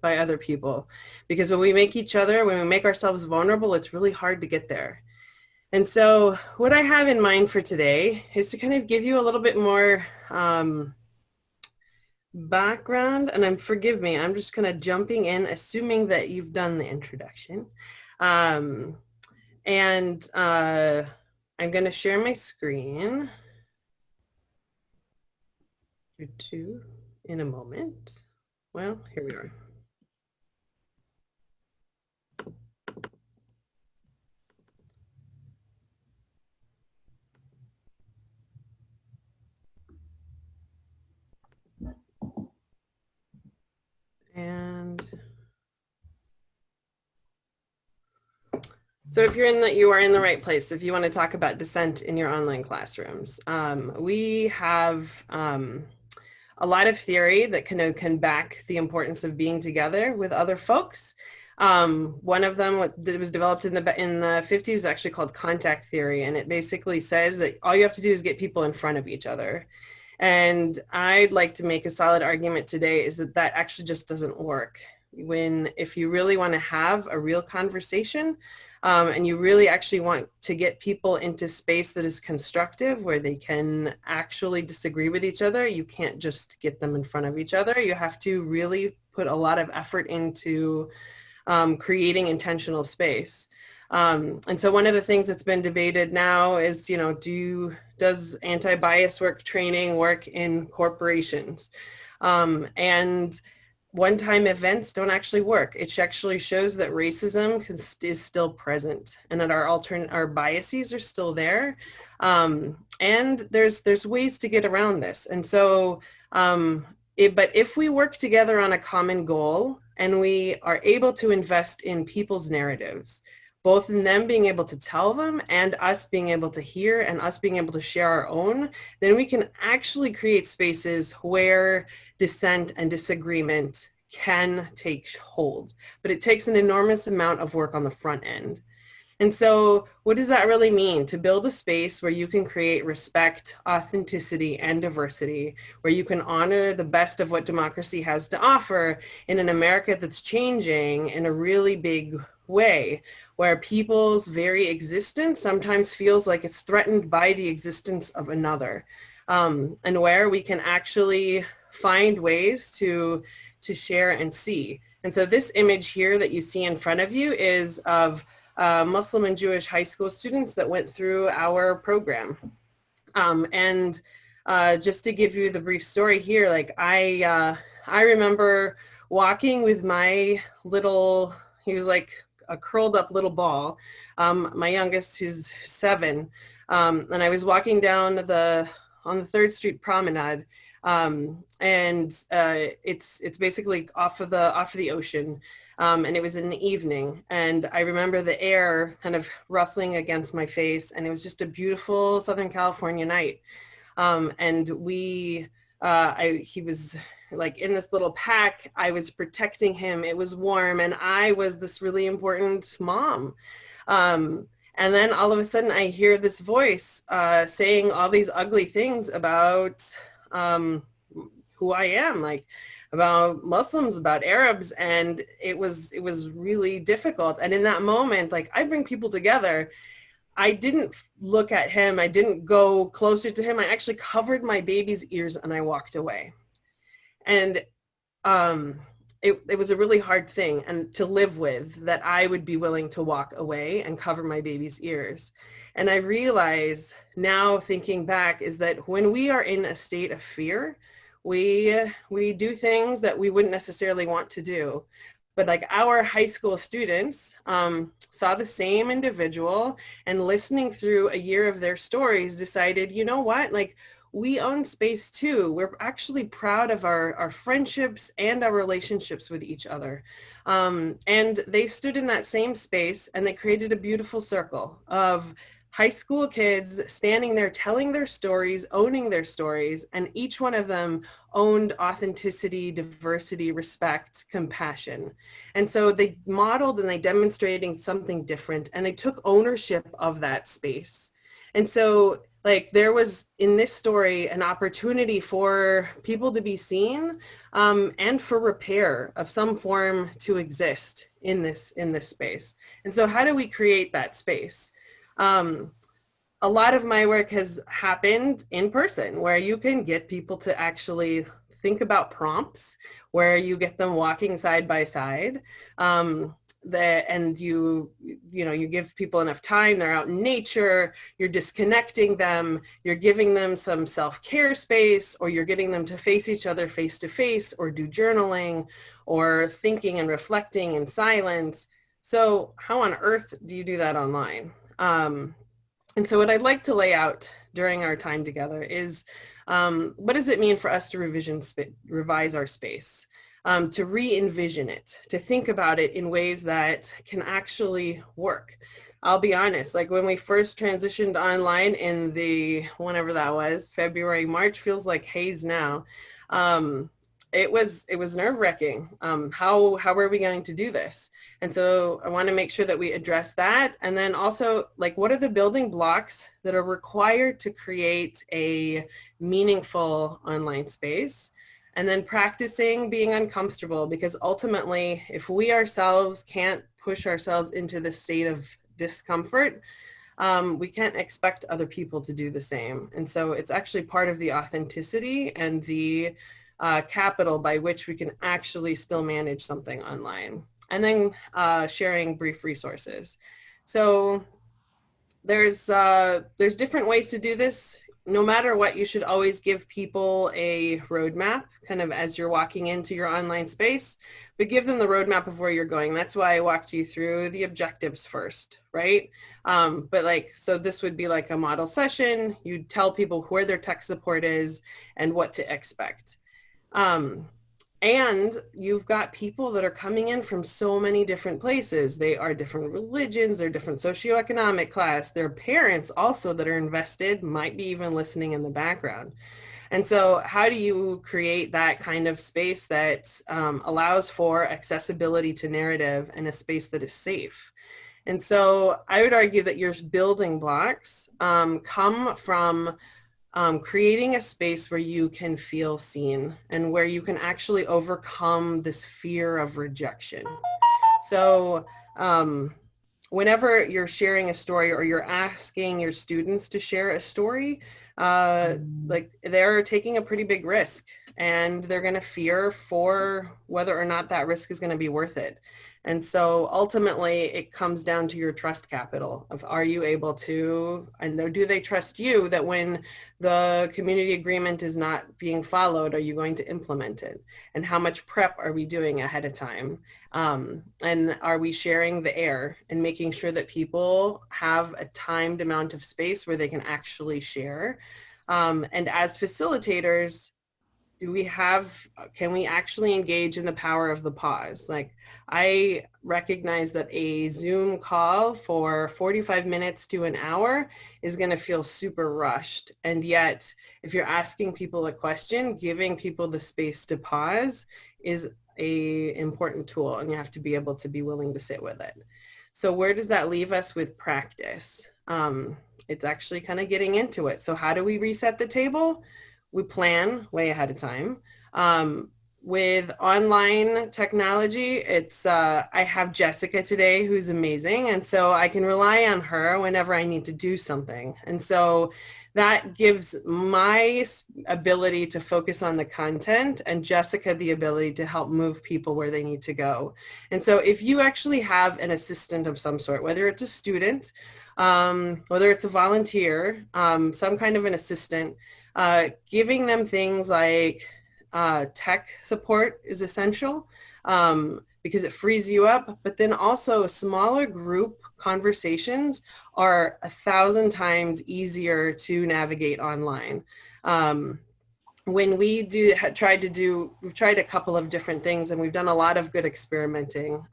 by other people. Because when we make ourselves vulnerable, it's really hard to get there. And so what I have in mind for today is to kind of give you a little bit more background, and forgive me, I'm just kind of jumping in, assuming that you've done the introduction. I'm going to share my screen in a moment. Well, here we are. And so if you are in the right place, if you want to talk about dissent in your online classrooms, we have a lot of theory that can back the importance of being together with other folks. One of them that was developed in the 50s is actually called contact theory, and it basically says that all you have to do is get people in front of each other. And I'd like to make a solid argument today is that actually just doesn't work. If you really want to have a real conversation, and you really actually want to get people into space that is constructive, where they can actually disagree with each other, you can't just get them in front of each other. You have to really put a lot of effort into creating intentional space. And so one of the things that's been debated now is, does anti-bias training work in corporations? And one-time events don't actually work. It actually shows that racism is still present, and that our biases are still there. And there's ways to get around this. And so, but if we work together on a common goal and we are able to invest in people's narratives, both in them being able to tell them and us being able to hear and us being able to share our own, then we can actually create spaces where dissent and disagreement can take hold. But it takes an enormous amount of work on the front end. And so what does that really mean? To build a space where you can create respect, authenticity, and diversity, where you can honor the best of what democracy has to offer in an America that's changing in a really big way, where people's very existence sometimes feels like it's threatened by the existence of another, and where we can actually find ways to share and see. And so this image here that you see in front of you is of Muslim and Jewish high school students that went through our program. And just to give you the brief story here, like I remember walking with my little, he was like a curled up little ball, my youngest, who's 7, and I was walking down on the 3rd Street Promenade, and it's basically off of the ocean, and it was in the evening, and I remember the air kind of rustling against my face, and it was just a beautiful Southern California night, and he was like in this little pack. I was protecting him. It was warm, and I was this really important mom. And then all of a sudden I hear this voice saying all these ugly things about who I am, like about Muslims, about Arabs, and it was really difficult. And in that moment, like, I bring people together. I didn't look at him. I didn't go closer to him. I actually covered my baby's ears and I walked away. And it was a really hard thing and to live with, that I would be willing to walk away and cover my baby's ears. And I realize now, thinking back, is that when we are in a state of fear, we do things that we wouldn't necessarily want to do. But like our high school students saw the same individual, and listening through a year of their stories decided, you know what, like, we own space too. We're actually proud of our friendships and our relationships with each other. And they stood in that same space and they created a beautiful circle of high school kids standing there telling their stories, owning their stories, and each one of them owned authenticity, diversity, respect, compassion. And so they modeled and they demonstrated something different, and they took ownership of that space. And so Like there was in this story an opportunity for people to be seen, and for repair of some form to exist in this space. And so how do we create that space? A lot of my work has happened in person, where you can get people to actually think about prompts, where you get them walking side by side, and you give people enough time, they're out in nature, you're disconnecting them, you're giving them some self-care space, or you're getting them to face each other face to face, or do journaling, or thinking and reflecting in silence. So how on earth do you do that online? And so what I'd like to lay out during our time together is, what does it mean for us to revise our space, to re-envision it, to think about it in ways that can actually work? I'll be honest, like when we first transitioned online in the, whenever that was, February, March, feels like haze now. It was nerve-wracking. How are we going to do this? And so I want to make sure that we address that. And then also, like, what are the building blocks that are required to create a meaningful online space? And then practicing being uncomfortable, because ultimately, if we ourselves can't push ourselves into this state of discomfort, we can't expect other people to do the same. And so it's actually part of the authenticity and the capital by which we can actually still manage something online. And then sharing brief resources. So there's different ways to do this. No matter what, you should always give people a roadmap kind of as you're walking into your online space, but give them the roadmap of where you're going. That's why I walked you through the objectives first, right? But like, so this would be like a model session. You'd tell people where their tech support is and what to expect. And you've got people that are coming in from so many different places. They are different religions, they're different socioeconomic class, their parents also that are invested, might be even listening in the background. And so how do you create that kind of space that allows for accessibility to narrative and a space that is safe? And so I would argue that your building blocks come from creating a space where you can feel seen and where you can actually overcome this fear of rejection. So whenever you're sharing a story or you're asking your students to share a story, like they're taking a pretty big risk and they're going to fear for whether or not that risk is going to be worth it. And so ultimately it comes down to your trust capital of, are you able to, and do they trust you that when the community agreement is not being followed, are you going to implement it? And how much prep are we doing ahead of time? And are we sharing the air and making sure that people have a timed amount of space where they can actually share? And as facilitators, can we actually engage in the power of the pause? Like, I recognize that a Zoom call for 45 minutes to an hour is going to feel super rushed. And yet, if you're asking people a question, giving people the space to pause is a important tool, and you have to be able to be willing to sit with it. So where does that leave us with practice? It's actually kind of getting into it. So how do we reset the table? We plan way ahead of time. With online technology, it's I have Jessica today, who's amazing, and so I can rely on her whenever I need to do something. And so that gives my ability to focus on the content and Jessica the ability to help move people where they need to go. And so if you actually have an assistant of some sort, whether it's a student, whether it's a volunteer, some kind of an assistant, giving them things like tech support is essential because it frees you up, but then also smaller group conversations are 1,000 times easier to navigate online. When we we've tried a couple of different things, and we've done a lot of good experimenting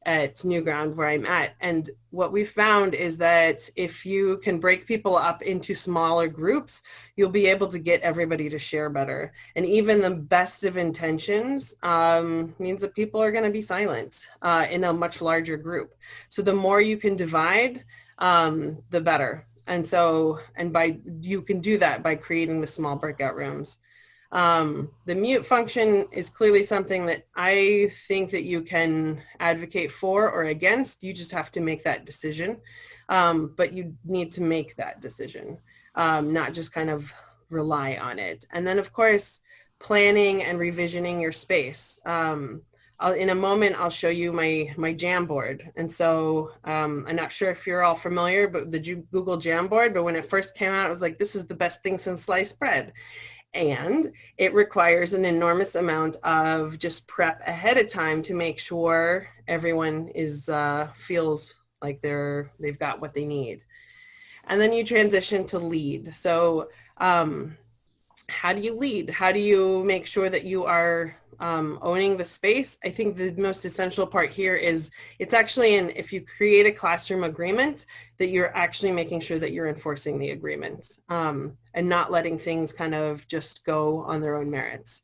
at Newground where I'm at. And what we found is that if you can break people up into smaller groups, you'll be able to get everybody to share better. And even the best of intentions means that people are going to be silent in a much larger group. So the more you can divide, the better. You can do that by creating the small breakout rooms. The mute function is clearly something that I think that you can advocate for or against. You just have to make that decision. But you need to make that decision, not just kind of rely on it. And then of course, planning and revisioning your space. In a moment, I'll show you my Jamboard. And so I'm not sure if you're all familiar, but the Google Jamboard, but when it first came out, I was like, this is the best thing since sliced bread. And it requires an enormous amount of just prep ahead of time to make sure everyone feels like they've got what they need. And then you transition to lead. So how do you lead? How do you make sure that you are owning the space? I think the most essential part here is it's actually if you create a classroom agreement, that you're actually making sure that you're enforcing the agreement and not letting things kind of just go on their own merits.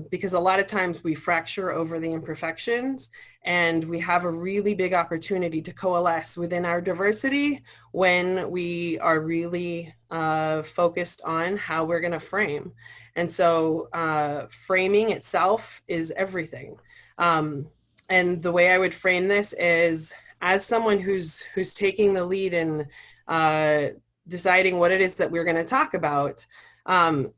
Because a lot of times we fracture over the imperfections, and we have a really big opportunity to coalesce within our diversity when we are really focused on how we're going to frame. And so framing itself is everything. And the way I would frame this is, as someone who's taking the lead in deciding what it is that we're going to talk about,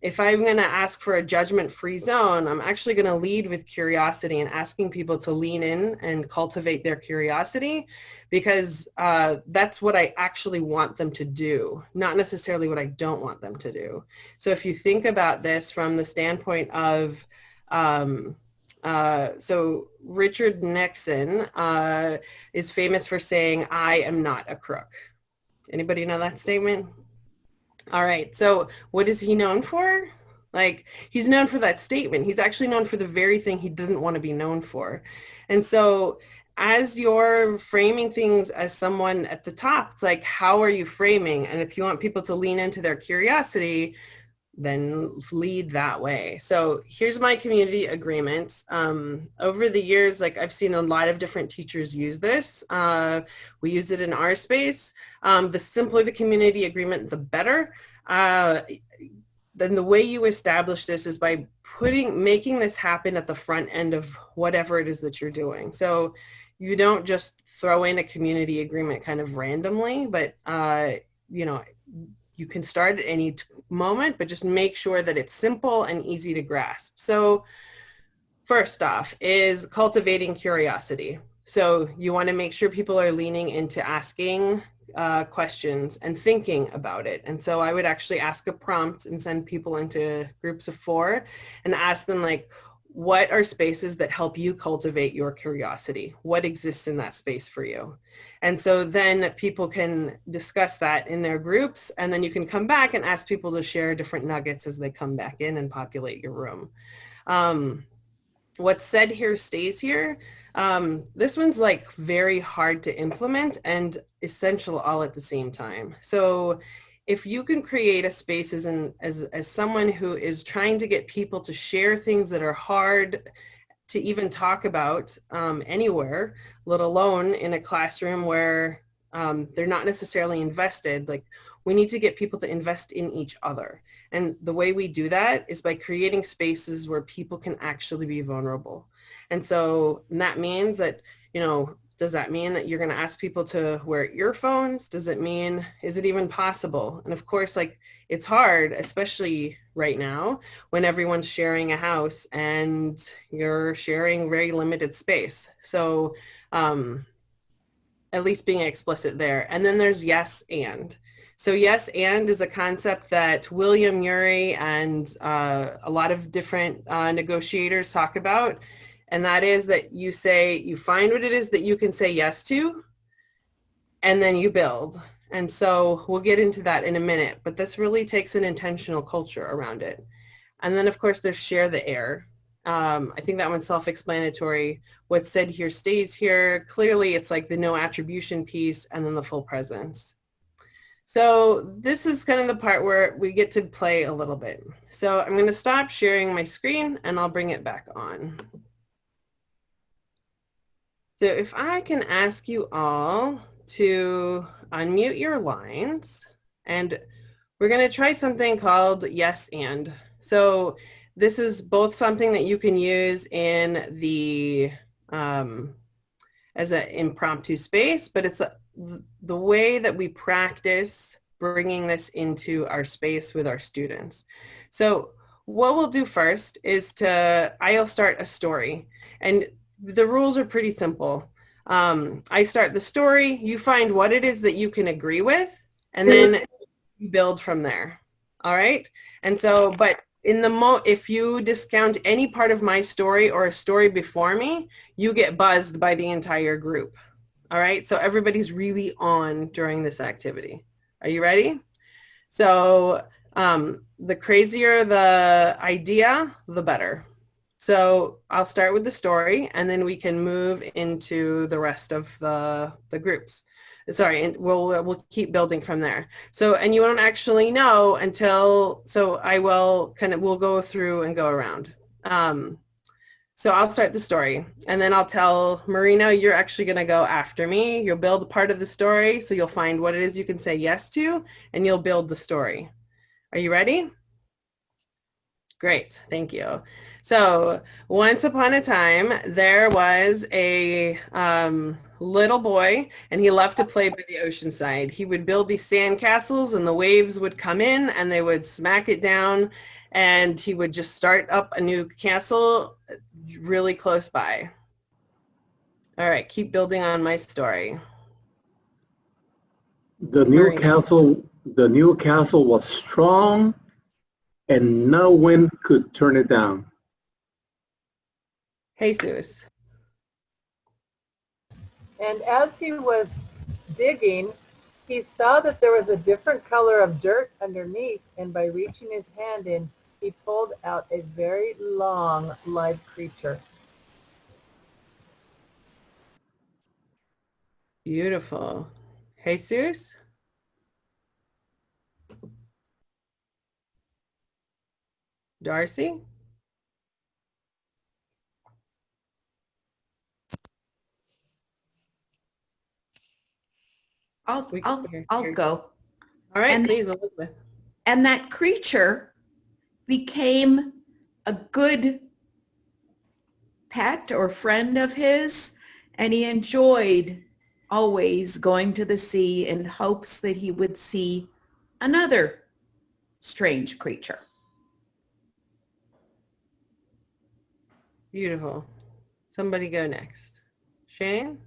if I'm going to ask for a judgment-free zone, I'm actually going to lead with curiosity and asking people to lean in and cultivate their curiosity, because that's what I actually want them to do, not necessarily what I don't want them to do. So if you think about this from the standpoint of, so Richard Nixon is famous for saying, "I am not a crook." Anybody know that statement? All right, so what is he known for? Like, he's known for that statement. He's actually known for the very thing he didn't want to be known for. And so as you're framing things as someone at the top, it's like, how are you framing? And if you want people to lean into their curiosity, then lead that way. So here's my community agreement. Over the years, like, I've seen a lot of different teachers use this. We use it in our space. The simpler the community agreement, the better. Then the way you establish this is by making this happen at the front end of whatever it is that you're doing. So you don't just throw in a community agreement kind of randomly, but you can start at any moment, but just make sure that it's simple and easy to grasp. So first off is cultivating curiosity. So you want to make sure people are leaning into asking questions and thinking about it. And so I would actually ask a prompt and send people into groups of 4 and ask them, like, what are spaces that help you cultivate your curiosity? What exists in that space for you? And so then people can discuss that in their groups, and then you can come back and ask people to share different nuggets as they come back in and populate your room. What's said here stays here. This one's like very hard to implement and essential all at the same time. So if you can create a space as someone who is trying to get people to share things that are hard to even talk about anywhere, let alone in a classroom where they're not necessarily invested, like, we need to get people to invest in each other. And the way we do that is by creating spaces where people can actually be vulnerable. And so that means that, does that mean that you're going to ask people to wear earphones? Is it even possible? And of course, like, it's hard, especially right now when everyone's sharing a house and you're sharing very limited space. So at least being explicit there. And then there's yes and. So yes and is a concept that William Ury and a lot of different negotiators talk about. And that is that you find what it is that you can say yes to, and then you build. And so we'll get into that in a minute, but this really takes an intentional culture around it. And then of course there's share the air. I think that one's self-explanatory. What's said here stays here. Clearly it's like the no attribution piece and then the full presence. So this is kind of the part where we get to play a little bit. So I'm going to stop sharing my screen and I'll bring it back on. So if I can ask you all to unmute your lines, and we're going to try something called yes and. So this is both something that you can use in the as an impromptu space, but it's the way that we practice bringing this into our space with our students. So what we'll do first is I'll start a story, and the rules are pretty simple. I start the story, you find what it is that you can agree with, and then you build from there. All right? And so, but if you discount any part of my story or a story before me, you get buzzed by the entire group. All right? So everybody's really on during this activity. Are you ready? So the crazier the idea, the better. So I'll start with the story, and then we can move into the rest of the groups. Sorry, and we'll keep building from there. So, and you won't actually know until, so we'll go through and go around. So I'll start the story, and then I'll tell Marina, you're actually going to go after me. You'll build a part of the story, so you'll find what it is you can say yes to, and you'll build the story. Are you ready? Great, thank you. So once upon a time, there was a little boy, and he loved to play by the ocean side. He would build these sand castles, and the waves would come in, and they would smack it down, and he would just start up a new castle really close by. All right, keep building on my story. The new castle was strong, and no wind could turn it down. Jesus. And as he was digging, he saw that there was a different color of dirt underneath, and by reaching his hand in, he pulled out a very long live creature. Beautiful. Jesus? Darcy? I'll go. All right, please, Elizabeth. And that creature became a good pet or friend of his, and he enjoyed always going to the sea in hopes that he would see another strange creature. Beautiful. Somebody go next. Shane?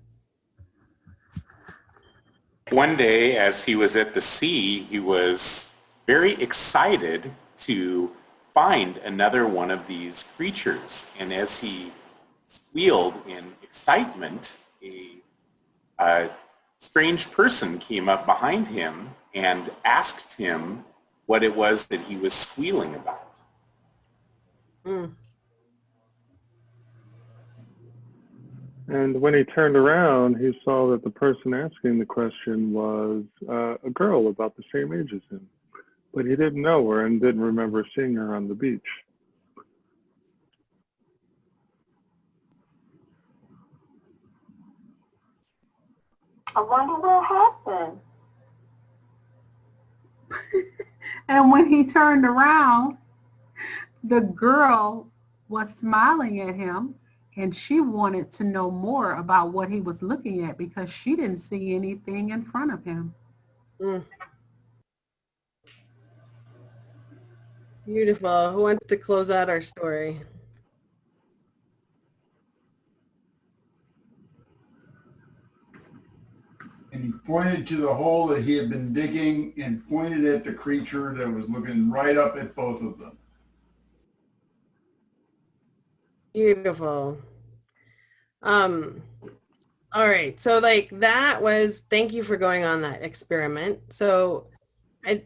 One day, as he was at the sea, he was very excited to find another one of these creatures. And as he squealed in excitement, a strange person came up behind him and asked him what it was that he was squealing about. Mm. And when he turned around, he saw that the person asking the question was a girl about the same age as him. But he didn't know her and didn't remember seeing her on the beach. I wonder what happened. And when he turned around, the girl was smiling at him, and she wanted to know more about what he was looking at because she didn't see anything in front of him. Mm. Beautiful. Who wants to close out our story? And he pointed to the hole that he had been digging and pointed at the creature that was looking right up at both of them. Beautiful. All right. So like that was, thank you for going on that experiment. So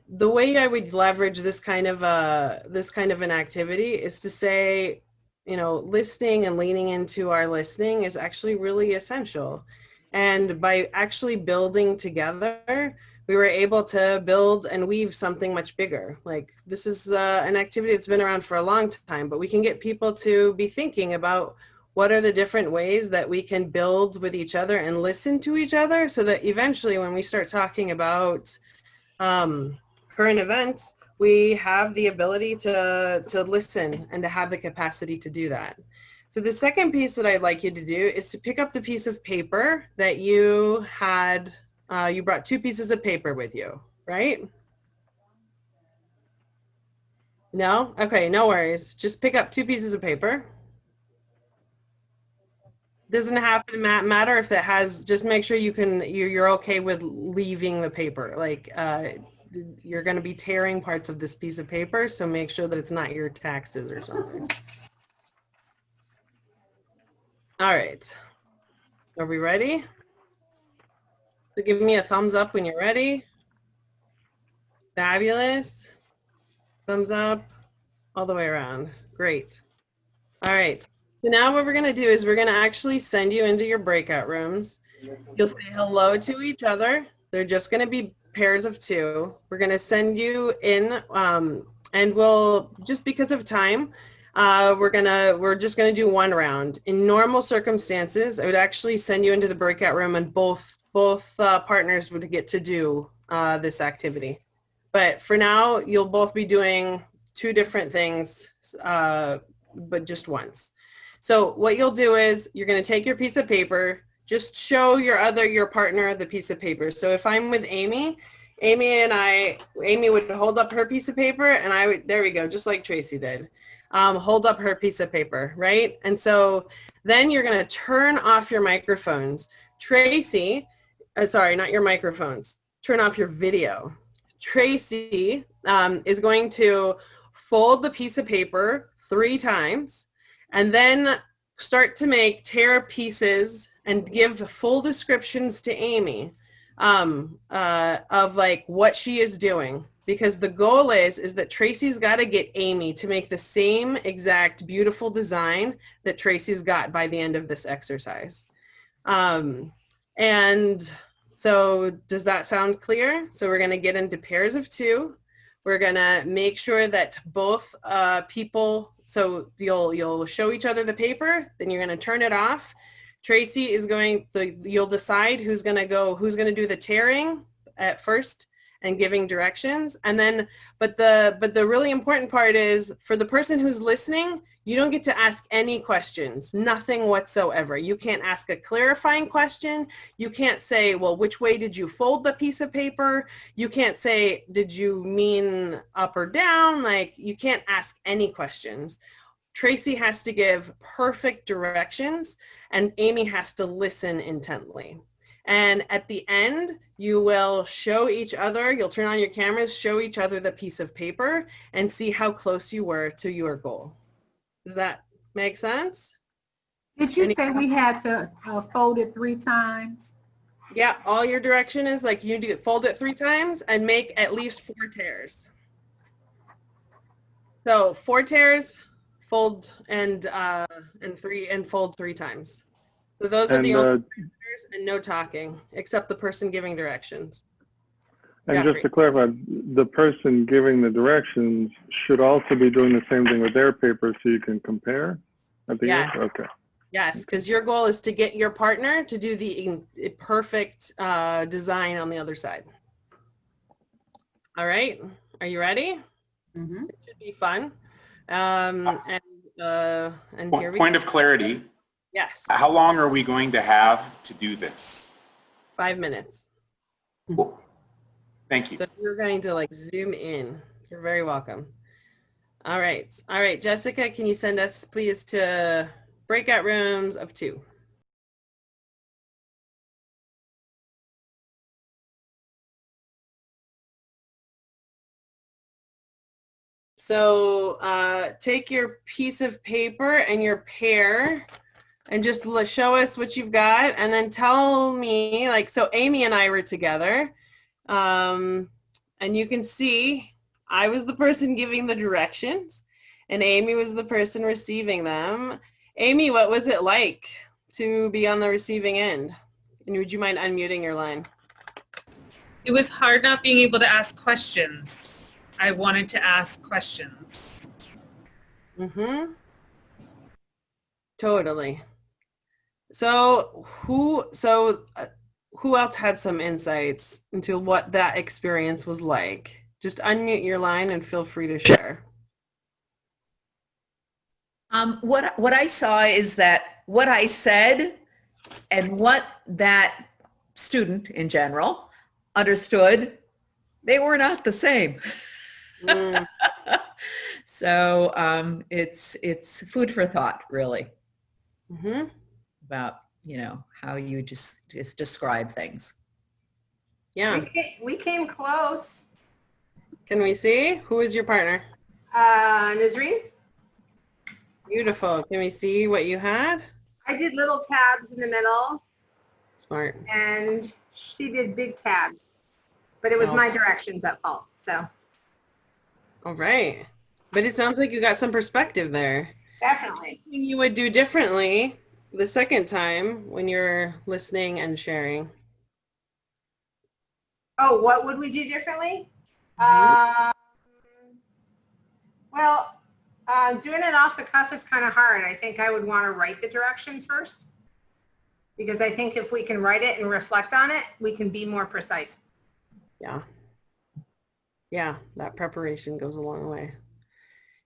the way I would leverage this kind of an activity is to say, you know, listening and leaning into our listening is actually really essential. And by actually building together, we were able to build and weave something much bigger. Like this is an activity that's been around for a long time, but we can get people to be thinking about what are the different ways that we can build with each other and listen to each other so that eventually when we start talking about current events, we have the ability to listen and to have the capacity to do that. So the second piece that I'd like you to do is to pick up the piece of paper that you had, you brought 2 pieces of paper with you, right? No? Okay, no worries. Just pick up 2 pieces of paper. Doesn't have to matter if it has, just make sure you're okay with leaving the paper. Like you're going to be tearing parts of this piece of paper, so make sure that it's not your taxes or something. All right. Are we ready? So give me a thumbs up when you're ready. Fabulous. Thumbs up all the way around. Great. All right. So now what we're going to do is we're going to actually send you into your breakout rooms. You'll say hello to each other. They're just going to be pairs of 2. We're going to send you in and we'll, just because of time, we're just going to do 1 round. In normal circumstances, I would actually send you into the breakout room and both partners would get to do this activity. But for now, you'll both be doing 2 different things, but just once. So what you'll do is you're going to take your piece of paper, just show your partner the piece of paper. So if I'm with Amy would hold up her piece of paper and I would, there we go, just like Tracy did. Hold up her piece of paper, right? And so then you're going to turn off your microphones. Tracy, sorry, not your microphones. Turn off your video. Tracy is going to fold the piece of paper 3 times and then start to tear pieces and give full descriptions to Amy of like what she is doing. Because the goal is that Tracy's got to get Amy to make the same exact beautiful design that Tracy's got by the end of this exercise. And so does that sound clear? So we're going to get into pairs of 2. We're going to make sure that both people, so you'll show each other the paper, then you're going to turn it off. Tracy is you'll decide who's going to do the tearing at first and giving directions. And then, but the really important part is for the person who's listening, you don't get to ask any questions, nothing whatsoever. You can't ask a clarifying question. You can't say, well, which way did you fold the piece of paper? You can't say, did you mean up or down? Like, you can't ask any questions. Tracy has to give perfect directions and Amy has to listen intently. And at the end, you will show each other, you'll turn on your cameras, show each other the piece of paper and see how close you were to your goal. Does that make sense? Did you say we had to fold it 3 times? Yeah, all your direction is like you do fold it 3 times and make at least 4 tears. So 4 tears, fold and fold 3 times. So those are the only tears and no talking, except the person giving directions. And just to clarify, the person giving the directions should also be doing the same thing with their paper so you can compare at the end? Okay. Yes, because your goal is to get your partner to do the perfect design on the other side. All right, are you ready? Mm-hmm. It should be fun. And here we Point of clarity. Yes. How long are we going to have to do this? 5 minutes. Thank you. So you're going to like zoom in. You're very welcome. All right. All right, Jessica, can you send us please to breakout rooms of 2? So take your piece of paper and your pair and just show us what you've got and then tell me, like, so Amy and I were together. And you can see I was the person giving the directions and Amy was the person receiving them. Amy, what was it like to be on the receiving end? And would you mind unmuting your line? It was hard not being able to ask questions. I wanted to ask questions. Mm-hmm. Totally. So who else had some insights into what that experience was like? Just unmute your line and feel free to share. What I saw is that what I said and what that student in general understood, they were not the same. Mm. So it's food for thought, really, Mm-hmm. about, how you just describe things. Yeah. We came close. Can we see? Who is your partner? Nazreen, Beautiful. Can we see what you had? I did little tabs in the middle, Smart. and she did big tabs. But it was Oh. my directions at fault, so. All right. But it sounds like you got some perspective there. Definitely. Anything you would do differently the second time when you're listening and sharing? Oh, what would we do differently? Well, doing it off the cuff is kind of hard. I think I would want to write the directions first, because I think if we can write it and reflect on it, we can be more precise. Yeah. Yeah, that preparation goes a long way.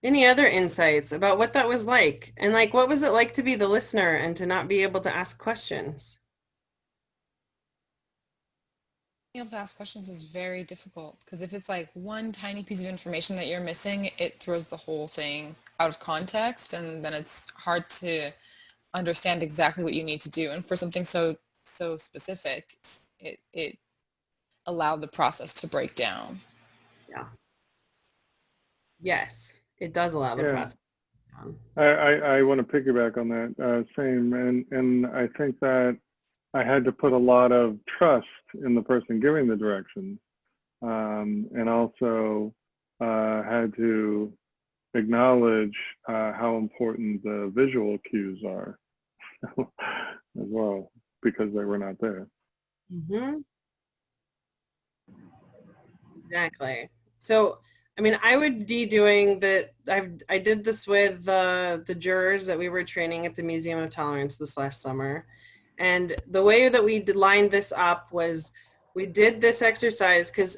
Any other insights about what that was like? And like, what was it like to be the listener and to not be able to ask questions? Being able to ask questions is very difficult, because if it's like one tiny piece of information that you're missing, it throws the whole thing out of context, and then it's hard to understand exactly what you need to do. And for something so specific, it allowed the process to break down. Yeah. Yes, it does allow the process. I want to piggyback on that same, and I think that I had to put a lot of trust in the person giving the directions, and also had to acknowledge how important the visual cues are as well, because they were not there. Mm-hmm. Exactly. So, I mean, I would be doing that. I did this with the jurors that we were training at the Museum of Tolerance this last summer. And the way that we lined this up was we did this exercise because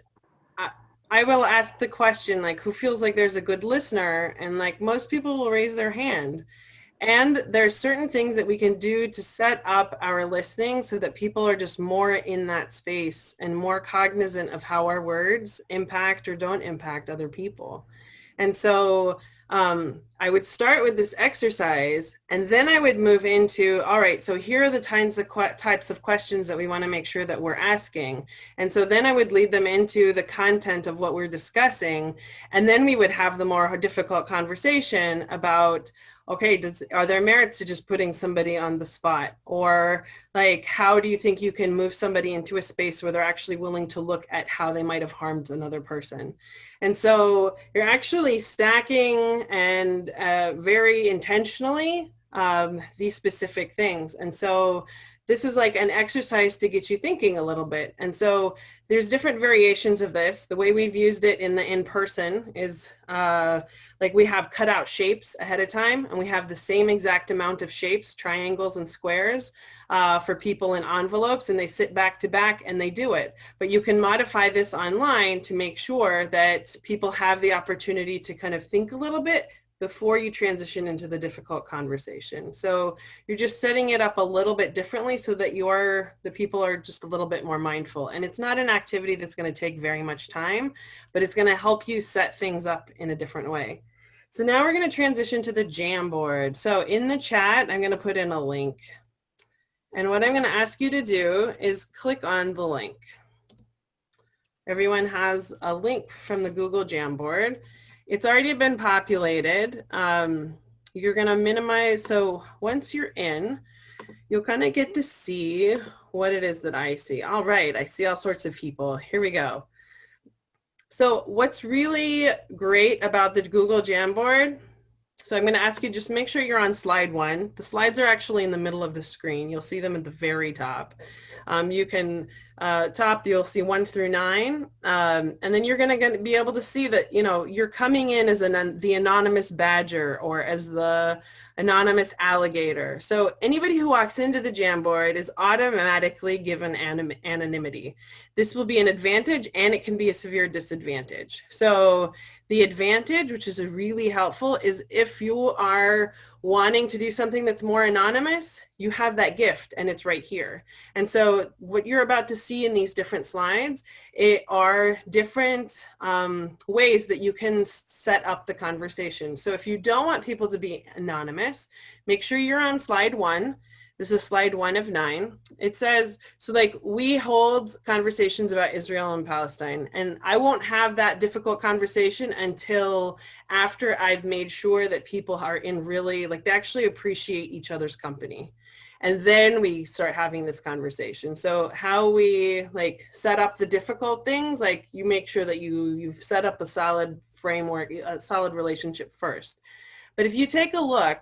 I will ask the question, like, who feels like there's a good listener? And like most people will raise their hand. And there's certain things that we can do to set up our listening so that people are just more in that space and more cognizant of how our words impact or don't impact other people. And so I would start with this exercise, and then I would move into, all right, so here are the types of questions that we want to make sure that we're asking. And so then I would lead them into the content of what we're discussing, and then we would have the more difficult conversation about, okay, are there merits to just putting somebody on the spot? Or like, how do you think you can move somebody into a space where they're actually willing to look at how they might have harmed another person? And so you're actually stacking and very intentionally these specific things. And so this is like an exercise to get you thinking a little bit. And so there's different variations of this. The way we've used it in the in-person is like we have cut out shapes ahead of time, and we have the same exact amount of shapes, triangles and squares for people in envelopes, and they sit back to back and they do it. But you can modify this online to make sure that people have the opportunity to kind of think a little bit before you transition into the difficult conversation. So you're just setting it up a little bit differently so that the people are just a little bit more mindful. And it's not an activity that's going to take very much time, but it's going to help you set things up in a different way. So now we're going to transition to the Jamboard. So in the chat, I'm going to put in a link. And what I'm going to ask you to do is click on the link. Everyone has a link from the Google Jamboard. It's already been populated. You're going to minimize. So once you're in, you'll kind of get to see what it is that I see. All right, I see all sorts of people. Here we go. So what's really great about the Google Jamboard, so I'm going to ask you just make sure you're on slide 1. The slides are actually in the middle of the screen. You'll see them at the very top. You can you'll see 1 through 9, and then you're going to be able to see that, you know, you're coming in as the anonymous badger, or as the anonymous alligator. So anybody who walks into the Jamboard is automatically given anonymity. This will be an advantage and it can be a severe disadvantage. So the advantage, which is really helpful, is if you are wanting to do something that's more anonymous, you have that gift and it's right here. And so what you're about to see in these different slides are different ways that you can set up the conversation. So if you don't want people to be anonymous, make sure you're on slide 1. This is slide 1 of 9. It says, so like we hold conversations about Israel and Palestine, and I won't have that difficult conversation until after I've made sure that people are in really, like they actually appreciate each other's company. And then we start having this conversation. So how we like set up the difficult things, like you make sure that you've set up a solid framework, a solid relationship first. But if you take a look,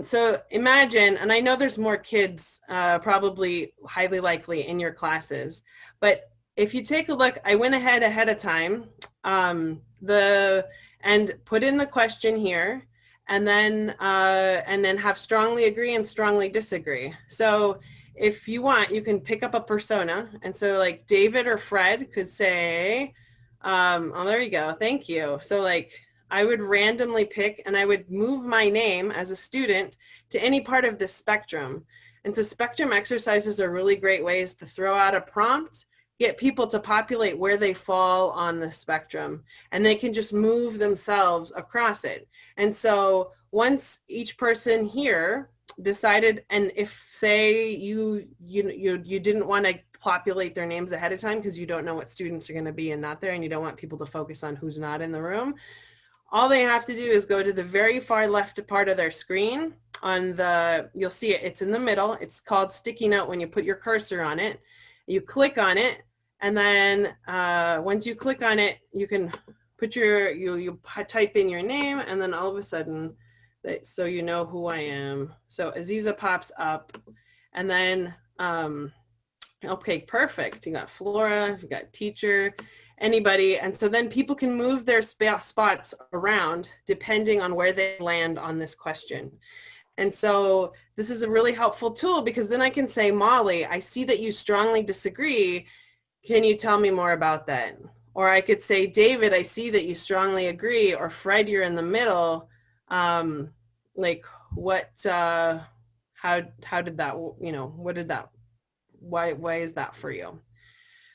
so imagine, and I know there's more kids probably highly likely in your classes, but if you take a look, I went ahead of time and put in the question here, and then have strongly agree and strongly disagree. So if you want, you can pick up a persona, and so like David or Fred could say, oh, there you go, thank you. So like I would randomly pick and I would move my name as a student to any part of this spectrum. And so spectrum exercises are really great ways to throw out a prompt, get people to populate where they fall on the spectrum, and they can just move themselves across it. And so once each person here decided, and if say you didn't want to populate their names ahead of time because you don't know what students are going to be and not there, and you don't want people to focus on who's not in the room, all they have to do is go to the very far left part of their screen. You'll see it, it's in the middle. It's called sticky note when you put your cursor on it. You click on it, and then once you click on it, you can put you type in your name, and then all of a sudden, so you know who I am. So Aziza pops up, and then, okay, perfect. You got Flora, you got teacher, anybody, and so then people can move their spots around depending on where they land on this question. And so this is a really helpful tool because then I can say, Molly, I see that you strongly disagree. Can you tell me more about that? Or I could say, David, I see that you strongly agree, or Fred, you're in the middle. Like what, how did that, what did that, why is that for you?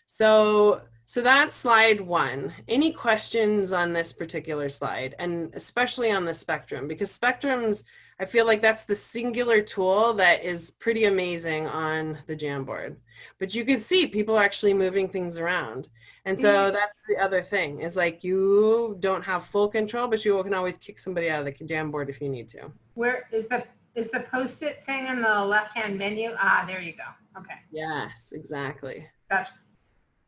So that's slide 1. Any questions on this particular slide, and especially on the spectrum, because spectrums, I feel like that's the singular tool that is pretty amazing on the Jamboard. But you can see people actually moving things around. And so that's the other thing, is like you don't have full control, but you can always kick somebody out of the Jamboard if you need to. Where is the Post-it thing in the left-hand menu? Ah, there you go. Okay. Yes, exactly. Gotcha.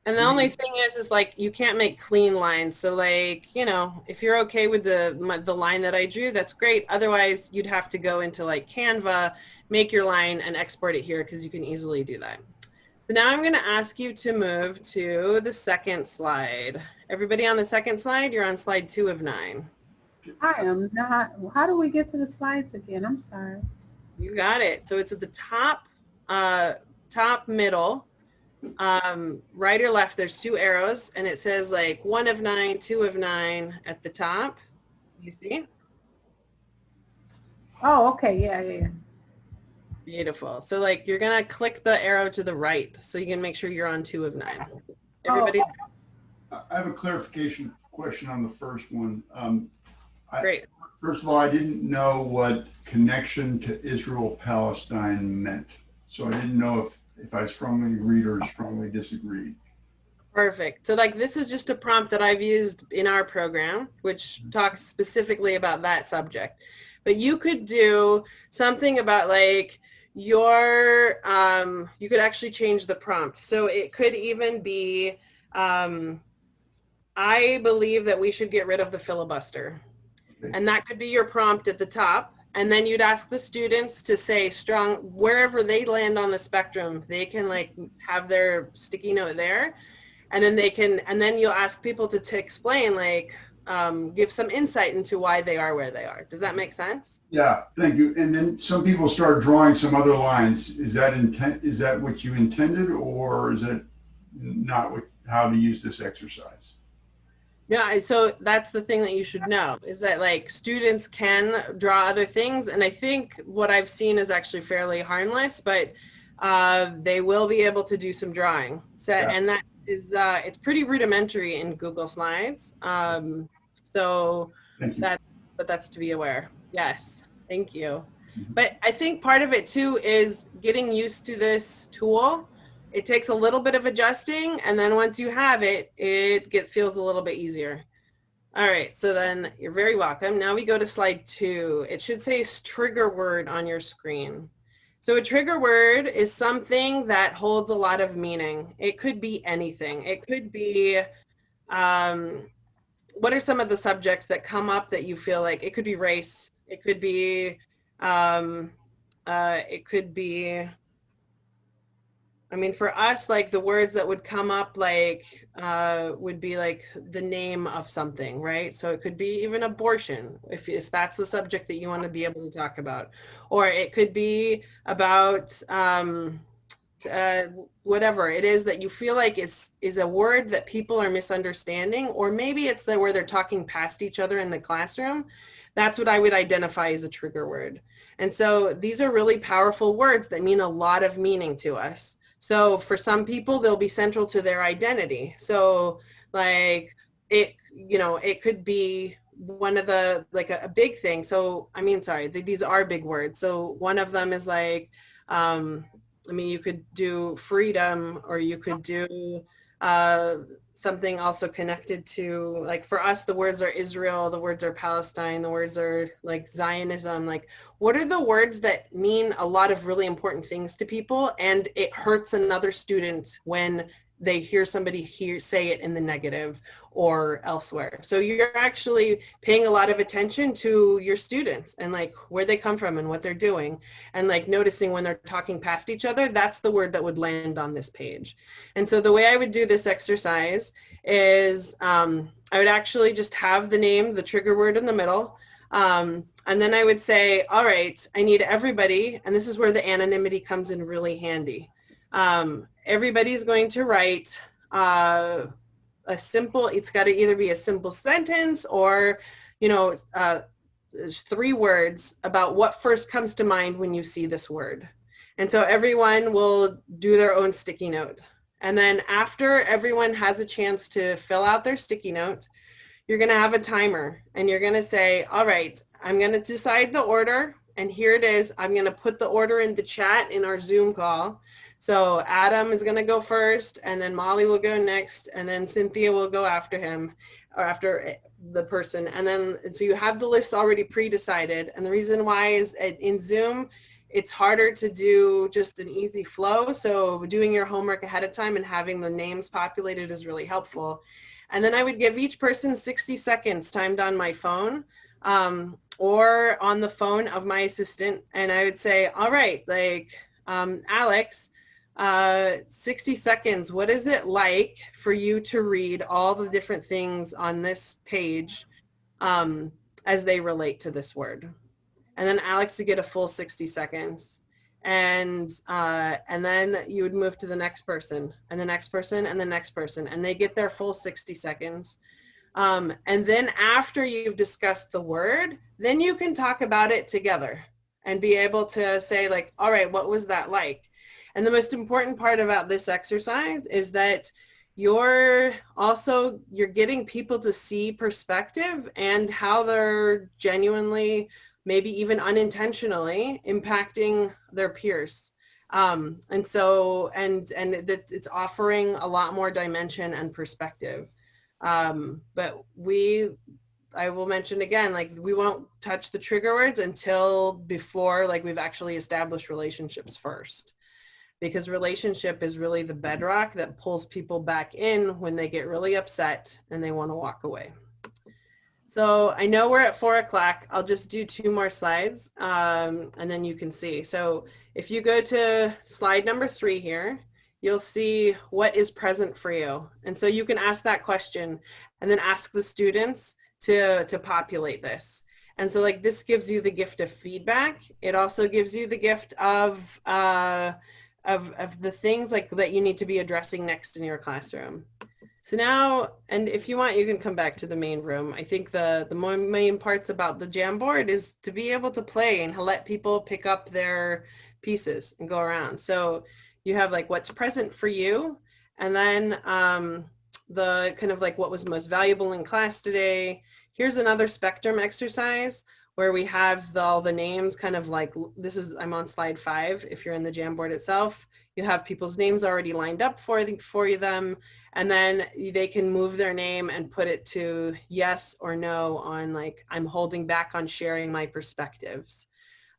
And the only thing is like you can't make clean lines. So like, if you're okay with the line that I drew, that's great. Otherwise, you'd have to go into like Canva, make your line, and export it here because you can easily do that. So now I'm going to ask you to move to the second slide. Everybody on the second slide, you're on slide 2 of 9. I am not. How do we get to the slides again? I'm sorry. You got it. So it's at the top middle. Right or left, there's 2 arrows, and it says like 1 of 9, 2 of 9 at the top. You see? Oh, okay. Yeah. Beautiful. So like you're gonna click the arrow to the right, so you can make sure you're on 2 of 9. Everybody. I have a clarification question on the first one. Great. First of all, I didn't know what connection to Israel-Palestine meant, so I didn't know if I strongly agreed or strongly disagreed. Perfect. So like this is just a prompt that I've used in our program, which talks specifically about that subject. But you could do something about like you could actually change the prompt. So it could even be, I believe that we should get rid of the filibuster. Okay. And that could be your prompt at the top. And then you'd ask the students to say strong, wherever they land on the spectrum, they can like have their sticky note there. And then and then you'll ask people to explain like, give some insight into why they are where they are. Does that make sense? Yeah, thank you. And then some people start drawing some other lines. Is that what you intended, or is it not how to use this exercise? Yeah, so that's the thing that you should know, is that like students can draw other things, and I think what I've seen is actually fairly harmless, but they will be able to do some drawing. So, Yeah. and that is, it's pretty rudimentary in Google Slides. So Thank you. that's to be aware. Yes, thank you. But I think part of it too is getting used to this tool. It takes a little bit of adjusting, and then once you have it, it feels a little bit easier. All right, so then you're very welcome. Now we go to slide 2. It should say trigger word on your screen. So a trigger word is something that holds a lot of meaning. It could be anything. It could be, what are some of the subjects that come up that you feel like, it could be race, it could be, I mean, for us, like the words that would come up like would be like the name of something, right? So it could be even abortion, if that's the subject that you want to be able to talk about. Or it could be about whatever it is that you feel like is a word that people are misunderstanding, or maybe it's where they're talking past each other in the classroom. That's what I would identify as a trigger word. And so these are really powerful words that mean a lot of meaning to us. So for some people, they'll be central to their identity. So like it could be one of the, like a big thing. So, I mean, sorry, these are big words. So one of them is like, I mean, you could do freedom, or you could do something also connected to, like for us, the words are Israel, the words are Palestine, the words are like Zionism. Like, what are the words that mean a lot of really important things to people, and it hurts another student when they hear somebody say it in the negative or elsewhere? So you're actually paying a lot of attention to your students and like where they come from and what they're doing, and like noticing when they're talking past each other. That's the word that would land on this page. And so the way I would do this exercise is I would actually just have the name, the trigger word in the middle. And then I would say, all right, I need everybody, and this is where the anonymity comes in really handy. Everybody's going to write a simple, it's got to either be a simple sentence or, 3 words about what first comes to mind when you see this word. And so everyone will do their own sticky note. And then after everyone has a chance to fill out their sticky note, you're going to have a timer, and you're going to say, all right, I'm going to decide the order, and here it is. I'm going to put the order in the chat in our Zoom call. So Adam is going to go first, and then Molly will go next, and then Cynthia will go after him, or after the person. And then, so you have the list already pre-decided. And the reason why is in Zoom, it's harder to do just an easy flow. So doing your homework ahead of time and having the names populated is really helpful. And then I would give each person 60 seconds timed on my phone or on the phone of my assistant. And I would say, all right, like Alex, 60 seconds, what is it like for you to read all the different things on this page as they relate to this word? And then Alex would get a full 60 seconds. And then you would move to the next person, and the next person, and the next person, and they get their full 60 seconds. And then after you've discussed the word, then you can talk about it together and be able to say like, all right, what was that like? And the most important part about this exercise is that you're getting people to see perspective and how they're genuinely, maybe even unintentionally, impacting their peers. And it's offering a lot more dimension and perspective. But I will mention again, like we won't touch the trigger words until before like we've actually established relationships first, because relationship is really the bedrock that pulls people back in when they get really upset and they want to walk away. So I know we're at 4 o'clock. I'll just do 2 more slides and then you can see. So if you go to slide number 3 here, you'll see what is present for you. And so you can ask that question and then ask the students to populate this. And so like this gives you the gift of feedback. It also gives you the gift of the things like that you need to be addressing next in your classroom. So now, and if you want, you can come back to the main room. I think the main parts about the Jamboard is to be able to play and let people pick up their pieces and go around. So you have like what's present for you, and then the kind of like what was most valuable in class today. Here's another spectrum exercise where we have all the names kind of like, I'm on slide 5. If you're in the Jamboard itself, you have people's names already lined up for them, and then they can move their name and put it to yes or no on like, I'm holding back on sharing my perspectives.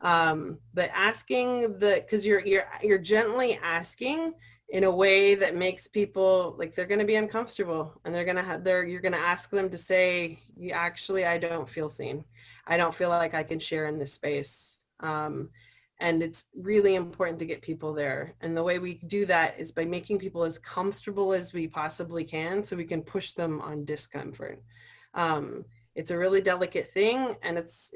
But asking because you're gently asking in a way that makes people like they're going to be uncomfortable, and you're going to ask them to say, actually, I don't feel seen. I don't feel like I can share in this space. And it's really important to get people there. And the way we do that is by making people as comfortable as we possibly can so we can push them on discomfort. It's a really delicate thing, and it's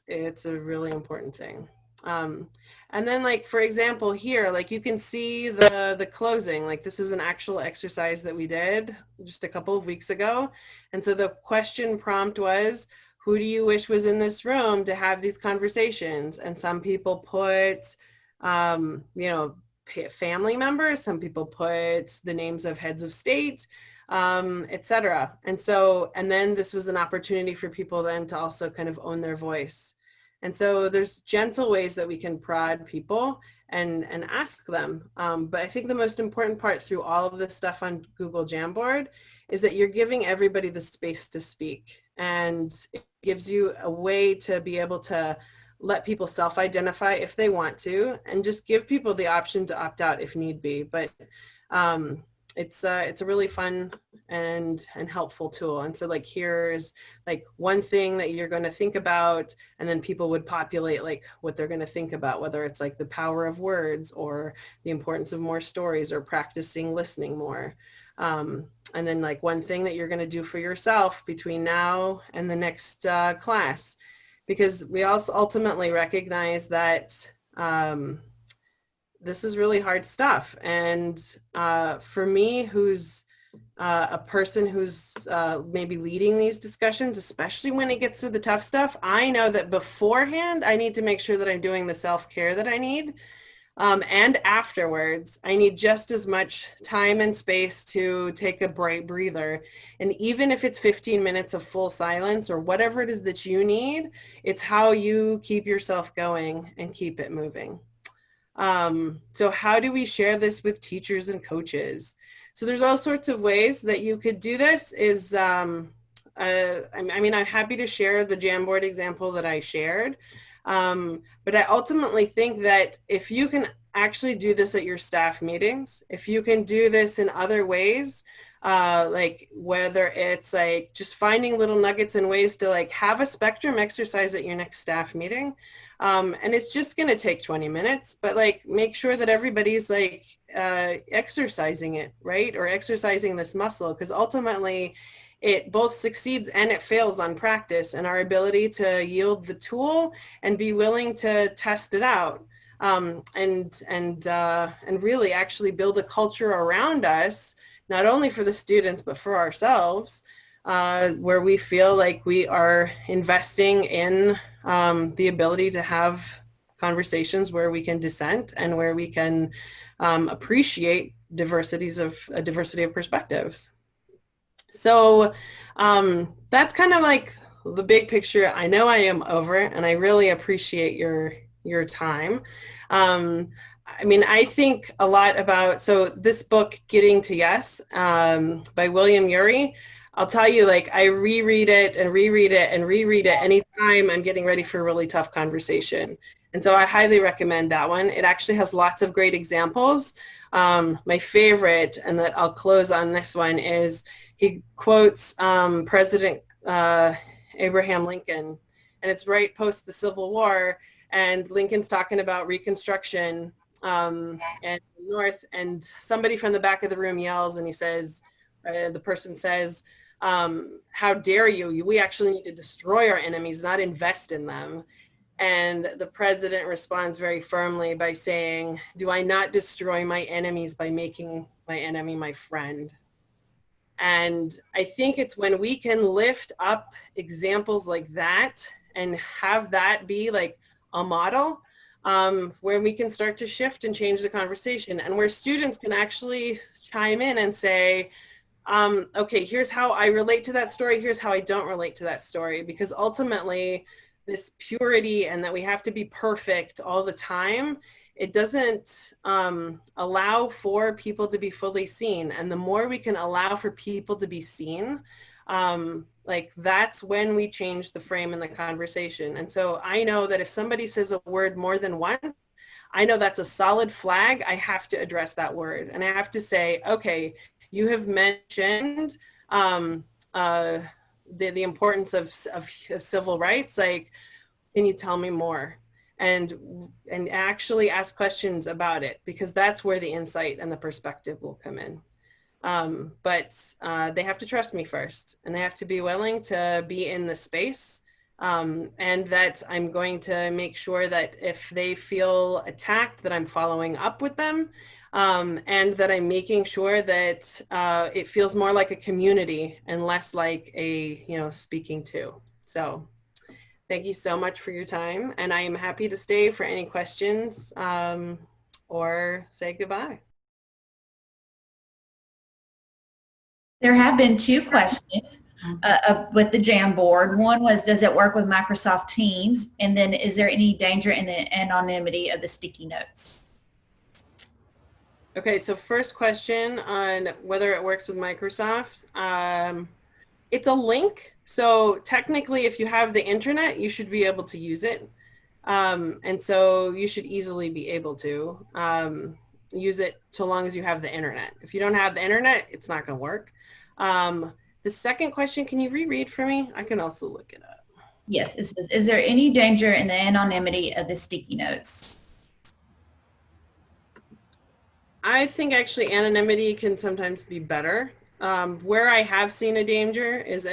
a really important thing. And then like, for example, here, like you can see the closing, like this is an actual exercise that we did just a couple of weeks ago. And so the question prompt was, who do you wish was in this room to have these conversations? And some people put, family members, some people put the names of heads of state, etc. And then this was an opportunity for people then to also kind of own their voice. And so there's gentle ways that we can prod people and ask them. But I think the most important part through all of this stuff on Google Jamboard is that you're giving everybody the space to speak. And it gives you a way to be able to let people self-identify if they want to, and just give people the option to opt out if need be. But it's a really fun and helpful tool. And so like here's like one thing that you're going to think about, and then people would populate like what they're going to think about, whether it's like the power of words or the importance of more stories or practicing listening more. And then like one thing that you're going to do for yourself between now and the next class, because we also ultimately recognize that this is really hard stuff. And for me, who's a person who's maybe leading these discussions, especially when it gets to the tough stuff, I know that beforehand, I need to make sure that I'm doing the self-care that I need. And afterwards, I need just as much time and space to take a bright breather. And even if it's 15 minutes of full silence or whatever it is that you need, it's how you keep yourself going and keep it moving. So how do we share this with teachers and coaches? So there's all sorts of ways that you could do this. I'm happy to share the Jamboard example that I shared. But I ultimately think that if you can actually do this at your staff meetings, if you can do this in other ways, like whether it's like just finding little nuggets and ways to like have a spectrum exercise at your next staff meeting. And it's just going to take 20 minutes, but like make sure that everybody's like exercising it, right? Or exercising this muscle, because ultimately it both succeeds and it fails on practice and our ability to yield the tool and be willing to test it out, and really actually build a culture around us, not only for the students but for ourselves, where we feel like we are investing in the ability to have conversations where we can dissent and where we can appreciate diversity of perspectives. So that's kind of like the big picture. I know I am over, and I really appreciate your time. I think a lot about, so this book, Getting to Yes, by William Ury, I'll tell you, like, I reread it and reread it and reread it anytime I'm getting ready for a really tough conversation. And so I highly recommend that one. It actually has lots of great examples. My favorite, and that I'll close on this one, is he quotes President Abraham Lincoln, and it's right post the Civil War, and Lincoln's talking about Reconstruction and North, and somebody from the back of the room yells, and he says, the person says, how dare you? We actually need to destroy our enemies, not invest in them. And the president responds very firmly by saying, do I not destroy my enemies by making my enemy my friend? And I think it's when we can lift up examples like that and have that be like a model, where we can start to shift and change the conversation, and where students can actually chime in and say, okay, here's how I relate to that story, here's how I don't relate to that story. Because ultimately, this purity and that we have to be perfect all the time, it doesn't allow for people to be fully seen. And the more we can allow for people to be seen, like that's when we change the frame in the conversation. And so I know that if somebody says a word more than once, I know that's a solid flag. I have to address that word. And I have to say, okay, you have mentioned the importance of civil rights. Like, can you tell me more? And actually ask questions about it, because that's where the insight and the perspective will come in. But they have to trust me first, and they have to be willing to be in the space, and that I'm going to make sure that if they feel attacked, that I'm following up with them, and that I'm making sure that it feels more like a community and less like a, speaking to. So thank you so much for your time, and I am happy to stay for any questions or say goodbye. There have been two questions with the Jamboard. One was, does it work with Microsoft Teams? And then, is there any danger in the anonymity of the sticky notes? Okay, so first question on whether it works with Microsoft. It's a link. So technically, if you have the internet, you should be able to use it. And so you should easily be able to use it so long as you have the internet. If you don't have the internet, it's not going to work. The second question, can you reread for me? I can also look it up. Yes, it says, is there any danger in the anonymity of the sticky notes? I think actually anonymity can sometimes be better. Where I have seen a danger is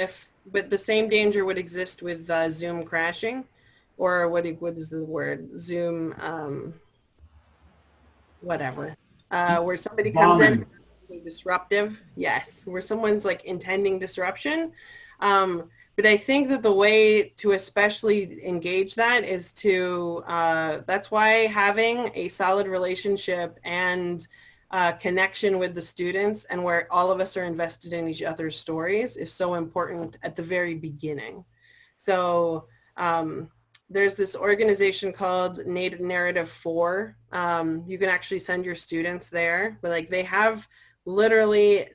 but the same danger would exist with Zoom crashing, or what is the word? Zoom, whatever, where somebody comes in disruptive. Yes, where someone's like intending disruption. But I think that the way to especially engage that is to, that's why having a solid relationship and connection with the students, and where all of us are invested in each other's stories, is so important at the very beginning. So there's this organization called Narrative 4. You can actually send your students there, but like they have literally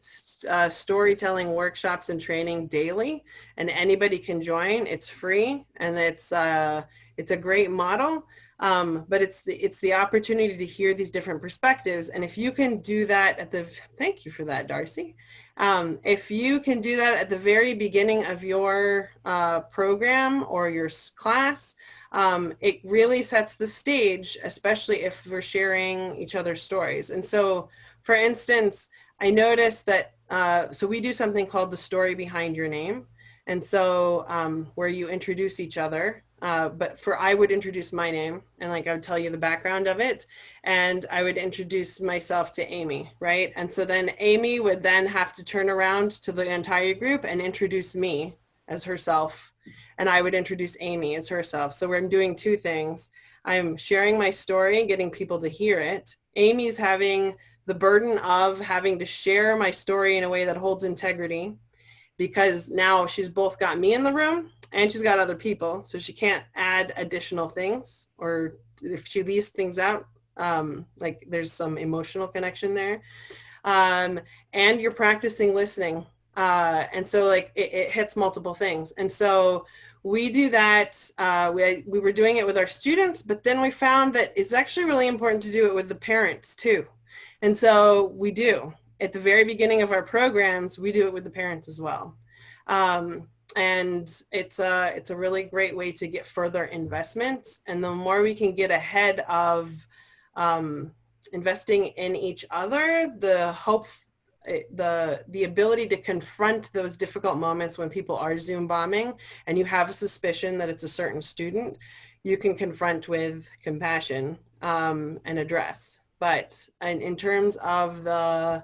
storytelling workshops and training daily, and anybody can join. It's free, and it's a great model. But it's the opportunity to hear these different perspectives. And if you can do that thank you for that, Darcy. If you can do that at the very beginning of your program or your class, it really sets the stage, especially if we're sharing each other's stories. And so, for instance, I noticed that, so we do something called the story behind your name. And so where you introduce each other, but I would introduce my name, and like I would tell you the background of it, and I would introduce myself to Amy, right? And so then Amy would then have to turn around to the entire group and introduce me as herself, and I would introduce Amy as herself. So I'm doing two things. I'm sharing my story, getting people to hear it. Amy's having the burden of having to share my story in a way that holds integrity, because now she's both got me in the room and she's got other people, so she can't add additional things, or if she leaves things out, like there's some emotional connection there. And you're practicing listening. And so like it hits multiple things. And so we do that. We were doing it with our students, but then we found that it's actually really important to do it with the parents too. And so we do. At the very beginning of our programs, we do it with the parents as well. And it's a really great way to get further investments. And the more we can get ahead of investing in each other, the hope the ability to confront those difficult moments when people are Zoom bombing and you have a suspicion that it's a certain student, you can confront with compassion and address. But in terms of the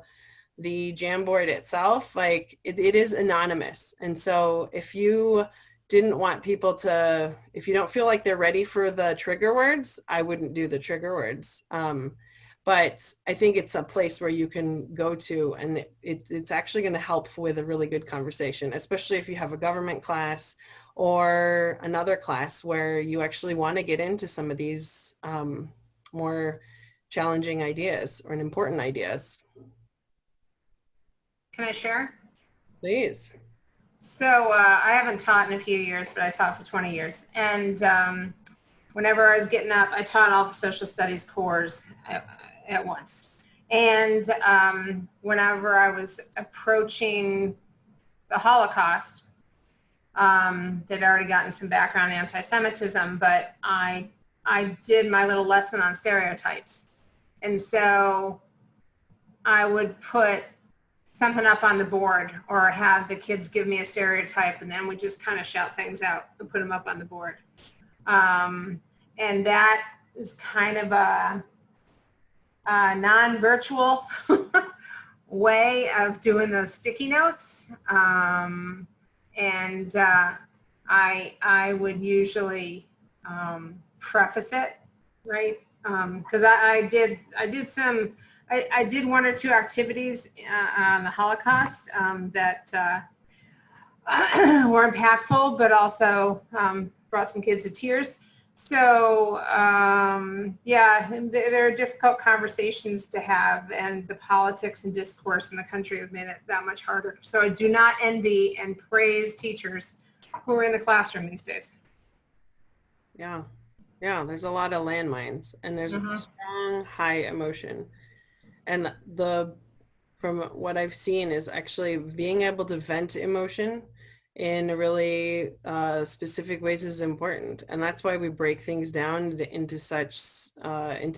Jamboard itself, like it is anonymous. And so if you didn't want people to, if you don't feel like they're ready for the trigger words, I wouldn't do the trigger words. But I think it's a place where you can go to, and it's actually going to help with a really good conversation, especially if you have a government class or another class where you actually want to get into some of these more challenging ideas or important ideas. Can I share? Please. So I haven't taught in a few years, but I taught for 20 years. And whenever I was getting up, I taught all the social studies cores at once. And whenever I was approaching the Holocaust, they'd already gotten some background in anti-Semitism, but I did my little lesson on stereotypes. And so I would put something up on the board or have the kids give me a stereotype, and then we just kind of shout things out and put them up on the board. And that is kind of a non-virtual way of doing those sticky notes. I would usually preface it, right? Because I did one or two activities on the Holocaust that were impactful, but also brought some kids to tears. So yeah, there are difficult conversations to have, and the politics and discourse in the country have made it that much harder. So I do not envy and praise teachers who are in the classroom these days. Yeah, there's a lot of landmines, and there's a strong high emotion. And from what I've seen is actually being able to vent emotion in really specific ways is important. And that's why we break things down into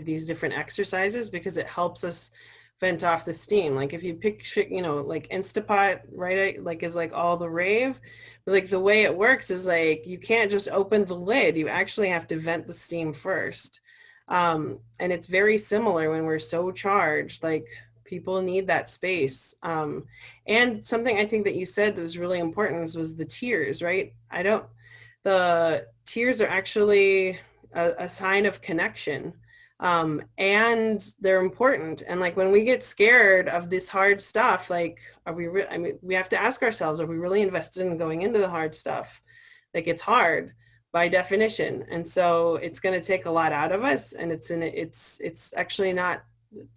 these different exercises, because it helps us vent off the steam. Like if you pick, like Instapot, right, like is like all the rave, but like the way it works is like you can't just open the lid. You actually have to vent the steam first. And it's very similar when we're so charged, like people need that space. And something I think that you said that was really important was the tears, right? The tears are actually a sign of connection. And they're important. And like when we get scared of this hard stuff, like, we have to ask ourselves, are we really invested in going into the hard stuff? Like it's hard by definition. And so it's going to take a lot out of us. And it's actually not,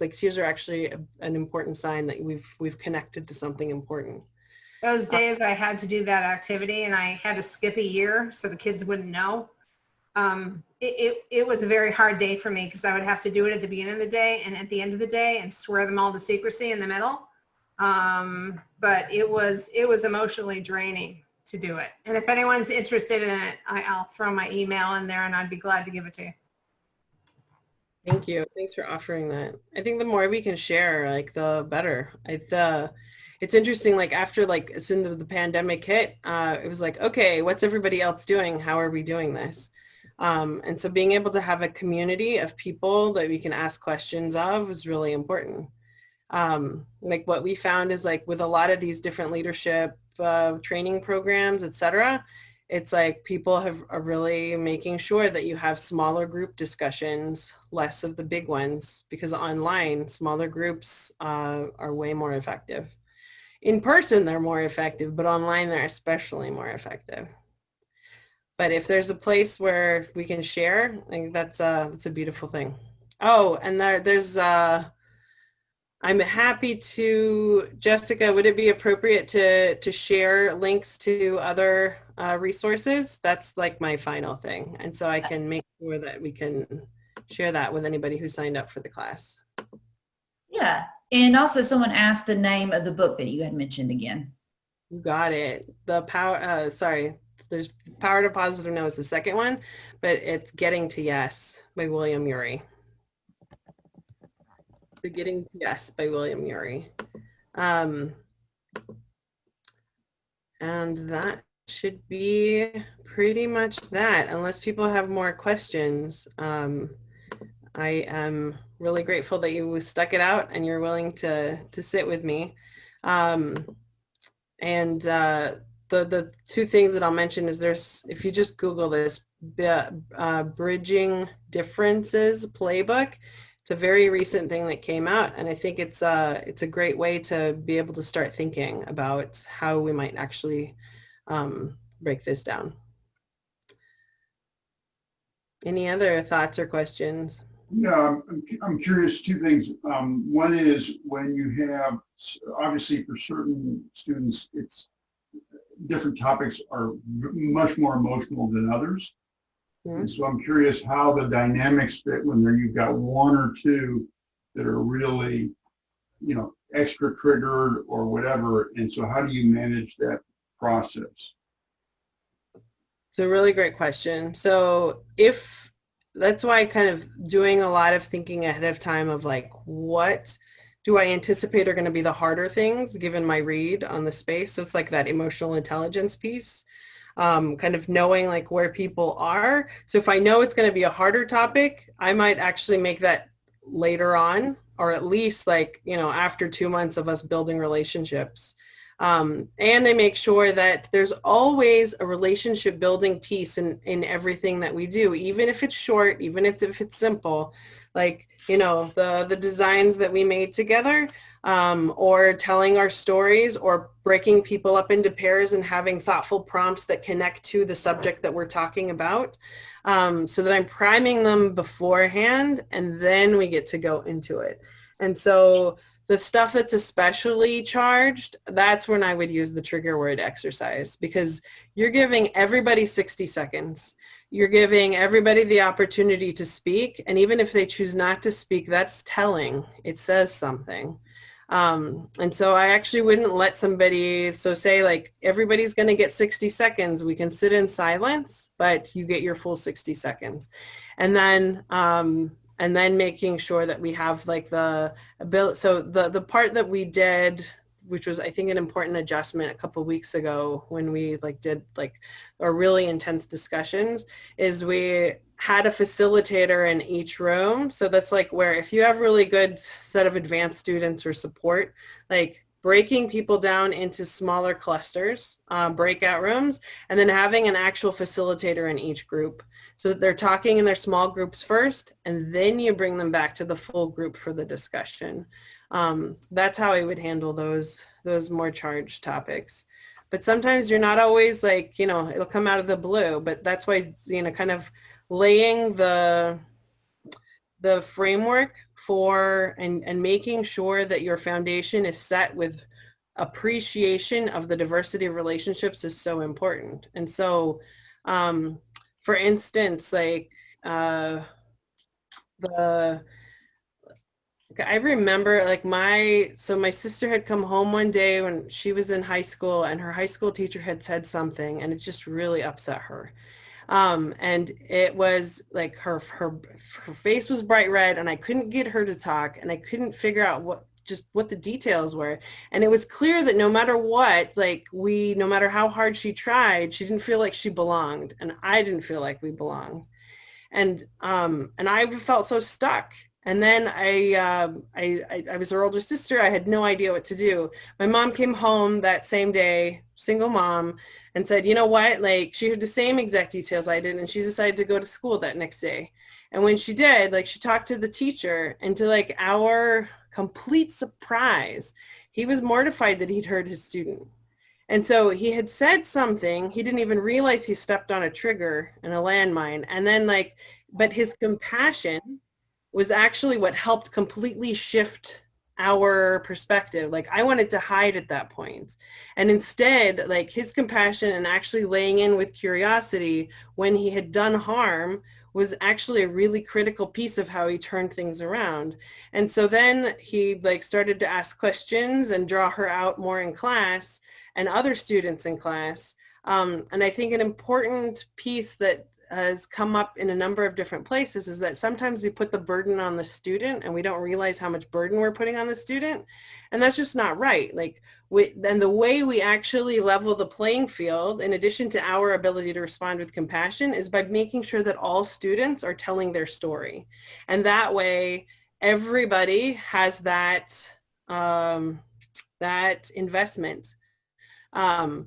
like tears are actually an important sign that we've connected to something important. Those days I had to do that activity and I had to skip a year so the kids wouldn't know. It was a very hard day for me because I would have to do it at the beginning of the day and at the end of the day and swear them all to secrecy in the middle. But it was emotionally draining to do it. And if anyone's interested in it, I'll throw my email in there and I'd be glad to give it to you. Thank you. Thanks for offering that. I think the more we can share, like the better. It's interesting, like after like as soon as the pandemic hit, it was like, okay, what's everybody else doing? How are we doing this? And so being able to have a community of people that we can ask questions of is really important. Like what we found is like with a lot of these different leadership training programs, etc., it's like people are really making sure that you have smaller group discussions, less of the big ones, because online, smaller groups are way more effective. In person, they're more effective, but online, they're especially more effective. But if there's a place where we can share, I think that's a beautiful thing. Oh, and there's I'm happy to, Jessica, would it be appropriate to share links to other resources? That's like my final thing. And so I can make sure that we can share that with anybody who signed up for the class. Yeah. And also someone asked the name of the book that you had mentioned again. You got it. The power, there's Power to Positive No is the second one, but it's Getting to Yes by William Ury. The Getting to Yes by William Ury. And that should be pretty much that, unless people have more questions. I am really grateful that you stuck it out and you're willing to sit with me. The two things that I'll mention is if you just Google this, Bridging Differences Playbook, it's a very recent thing that came out, and I think it's a great way to be able to start thinking about how we might actually break this down. Any other thoughts or questions? Yeah, I'm curious, two things. One is when you have, obviously for certain students, it's different topics are much more emotional than others. Mm-hmm. And so I'm curious how the dynamics fit when you've got one or two that are really, extra triggered or whatever. And so how do you manage that process? It's a really great question. So that's why kind of doing a lot of thinking ahead of time of like, what do I anticipate are going to be the harder things given my read on the space? So it's like that emotional intelligence piece, kind of knowing like where people are. So if I know it's going to be a harder topic, I might actually make that later on, or at least like, after 2 months of us building relationships. And I make sure that there's always a relationship building piece in everything that we do, even if it's short, even if it's simple, like, the designs that we made together, or telling our stories, or breaking people up into pairs and having thoughtful prompts that connect to the subject that we're talking about, so that I'm priming them beforehand, and then we get to go into it. And so the stuff that's especially charged, that's when I would use the trigger word exercise, because you're giving everybody 60 seconds. You're giving everybody the opportunity to speak. And even if they choose not to speak, that's telling. It says something. And so I actually wouldn't let somebody, so say like everybody's going to get 60 seconds. We can sit in silence, but you get your full 60 seconds. And then making sure that we have like the ability. So the part that we did, which was I think an important adjustment a couple of weeks ago when we did our really intense discussions, is we had a facilitator in each room. So that's like where if you have a really good set of advanced students or support, like breaking people down into smaller clusters, breakout rooms, and then having an actual facilitator in each group. So that they're talking in their small groups first, and then you bring them back to the full group for the discussion. That's how I would handle those more charged topics. But sometimes you're not always like, it'll come out of the blue, but that's why, kind of laying the framework for and making sure that your foundation is set with appreciation of the diversity of relationships is so important. And so, for instance, like I remember like my sister had come home one day when she was in high school, and her high school teacher had said something, and it just really upset her. And it was like her face was bright red, and I couldn't get her to talk, and I couldn't figure out what the details were. And it was clear that no matter what, no matter how hard she tried, she didn't feel like she belonged, and I didn't feel like we belonged. And I felt so stuck. And then I was her older sister. I had no idea what to do. My mom came home that same day, single mom, and said, you know what, she had the same exact details I did, and she decided to go to school that next day. And when she did, she talked to the teacher, and to our complete surprise, he was mortified that he'd hurt his student. And so he had said something, he didn't even realize he stepped on a trigger and a landmine. And then but his compassion was actually what helped completely shift our perspective. I wanted to hide at that point. And instead, his compassion and actually laying in with curiosity when he had done harm was actually a really critical piece of how he turned things around. And so then he started to ask questions and draw her out more in class and other students in class. And I think an important piece that has come up in a number of different places is that sometimes we put the burden on the student and we don't realize how much burden we're putting on the student. And that's just not right. Like, then the way we actually level the playing field, in addition to our ability to respond with compassion, is by making sure that all students are telling their story. And that way, everybody has that, that investment. And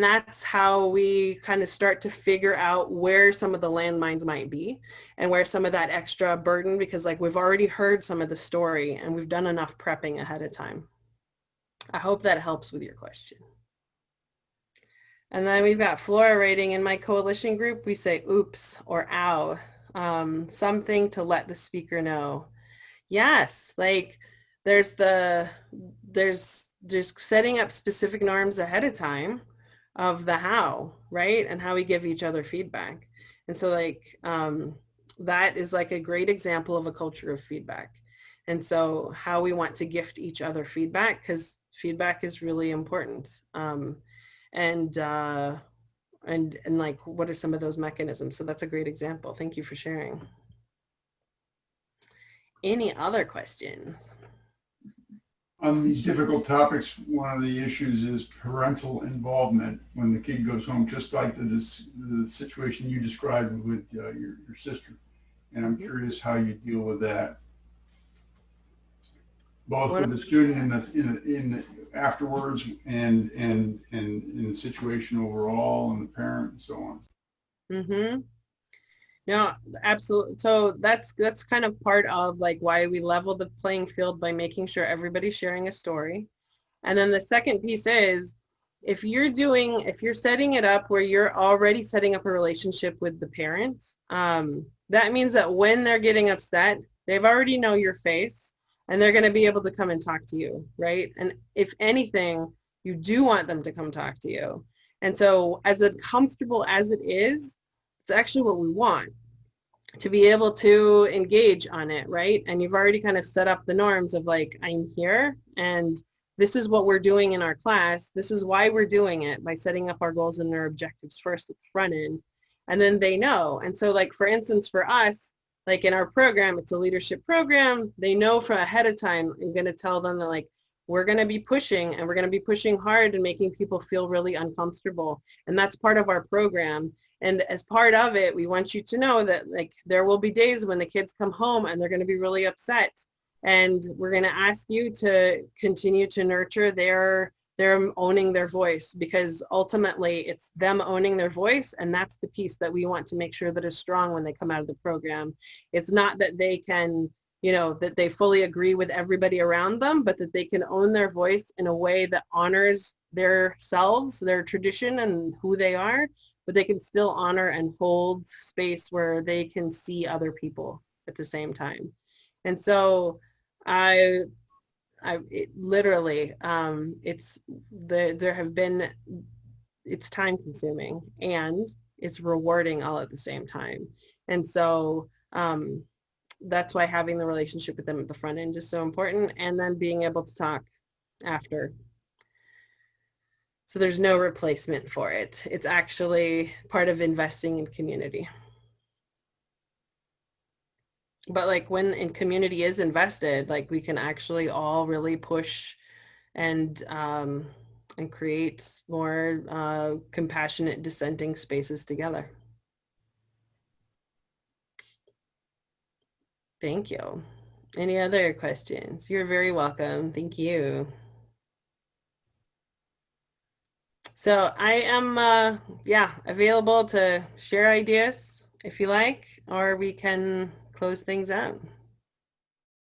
that's how we kind of start to figure out where some of the landmines might be and where some of that extra burden, because like we've already heard some of the story and we've done enough prepping ahead of time. I hope that helps with your question. And then we've got Flora rating. In my coalition group, we say oops or ow, something to let the speaker know. Yes, like there's setting up specific norms ahead of time of the how, right? And how we give each other feedback. And so like, that is like a great example of a culture of feedback. And so how we want to gift each other feedback, because feedback is really important. And like, what are some of those mechanisms? So that's a great example. Thank you for sharing. Any other questions? On these difficult topics, one of the issues is parental involvement when the kid goes home, just like the situation you described with your sister. And I'm curious how you deal with that, both with the student in afterwards and in the situation overall, and the parent and so on. Mm-hmm. No, absolutely. So that's kind of part of like why we level the playing field, by making sure everybody's sharing a story. And then the second piece is, if you're setting it up where you're already setting up a relationship with the parents, that means that when they're getting upset, they've already know your face and they're going to be able to come and talk to you, right? And if anything, you do want them to come talk to you. And so as uncomfortable as it is, it's actually what we want, to be able to engage on it, right? And you've already kind of set up the norms of like, I'm here and this is what we're doing in our class. This is why we're doing it, by setting up our goals and our objectives first at the front end. And then they know. And so like, for instance, for us, like in our program, it's a leadership program. They know from ahead of time, I'm going to tell them that like, we're going to be pushing, and we're going to be pushing hard and making people feel really uncomfortable. And that's part of our program. And as part of it, we want you to know that like there will be days when the kids come home and they're going to be really upset. And we're going to ask you to continue to nurture their owning their voice, because ultimately it's them owning their voice. And that's the piece that we want to make sure that is strong when they come out of the program. It's not that they can, that they fully agree with everybody around them, but that they can own their voice in a way that honors their selves, their tradition and who they are, but they can still honor and hold space where they can see other people at the same time. And so it's time consuming and it's rewarding all at the same time. And so that's why having the relationship with them at the front end is so important, and then being able to talk after. So there's no replacement for it. It's actually part of investing in community. But like when in community is invested, like we can actually all really push and create more compassionate dissenting spaces together. Thank you. Any other questions? You're very welcome. Thank you. So I am, available to share ideas if you like, or we can close things out.